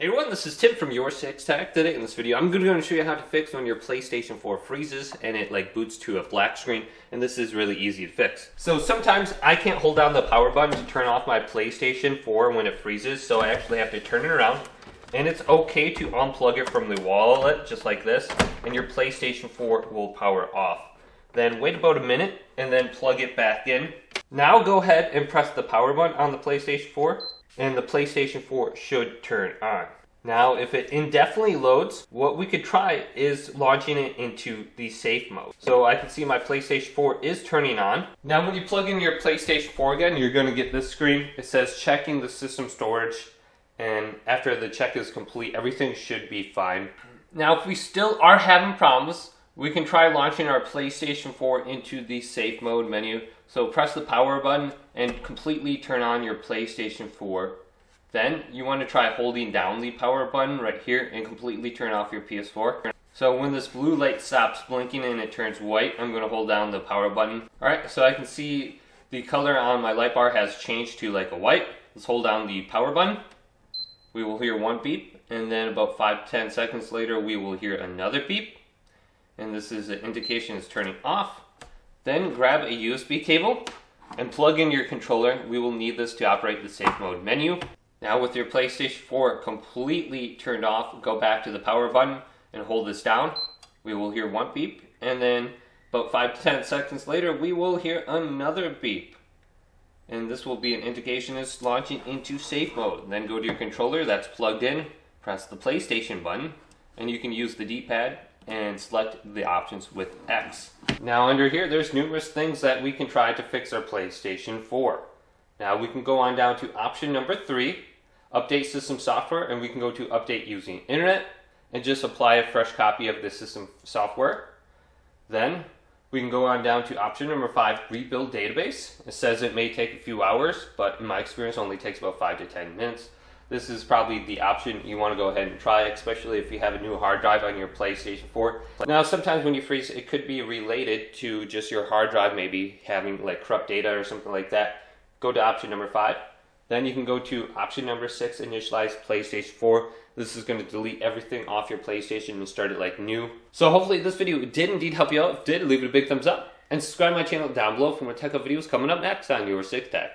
Hey everyone, this is Tim from Your Six Tech. Today in this video, I'm going to show you how to fix when your PlayStation 4 freezes and it boots to a black screen, and this is really easy to fix. So sometimes I can't hold down the power button to turn off my PlayStation 4 when it freezes, so I actually have to turn it around. And it's okay to unplug it from the wallet, just like this, and your PlayStation 4 will power off. Then wait about a minute and then plug it back in. Now go ahead and press the power button on the PlayStation 4. And the PlayStation 4 should turn on. Now, if it indefinitely loads, what we could try is launching it into the safe mode. So I can see my PlayStation 4 is turning on. Now, when you plug in your PlayStation 4 again, you're going to get this screen. It says checking the system storage, and after the check is complete, everything should be fine. Now, if we still are having problems, we can try launching our PlayStation 4 into the safe mode menu. So press the power button and completely turn on your PlayStation 4. Then you want to try holding down the power button right here and completely turn off your PS4. So when this blue light stops blinking and it turns white, I'm going to hold down the power button. Alright, so I can see the color on my light bar has changed to like a white. Let's hold down the power button. We will hear one beep, and then about 5-10 seconds later we will hear another beep. And this is an indication it's turning off. Then grab a USB cable and plug in your controller. We will need this to operate the safe mode menu. Now with your PlayStation 4 completely turned off, go back to the power button and hold this down. We will hear one beep, and then about 5-10 seconds later we will hear another beep. And this will be an indication it's launching into safe mode. Then go to your controller that's plugged in, press the PlayStation button, and you can use the D-pad and select the options with X. Now under here, there's numerous things that we can try to fix our PlayStation 4. Now we can go on down to option number 3, update system software, and we can go to update using internet and just apply a fresh copy of the system software. Then we can go on down to option number 5, rebuild database. It says it may take a few hours, but in my experience only takes about 5 to 10 minutes. This is probably the option you want to go ahead and try, especially if you have a new hard drive on your PlayStation 4. Now, sometimes when you freeze, it could be related to just your hard drive maybe having like corrupt data or something like that. Go to option number 5. Then you can go to option number 6, initialize PlayStation 4. This is going to delete everything off your PlayStation and start it like new. So hopefully this video did indeed help you out. If it did, leave it a big thumbs up. And subscribe to my channel down below for more tech videos coming up next on Your Six Tech.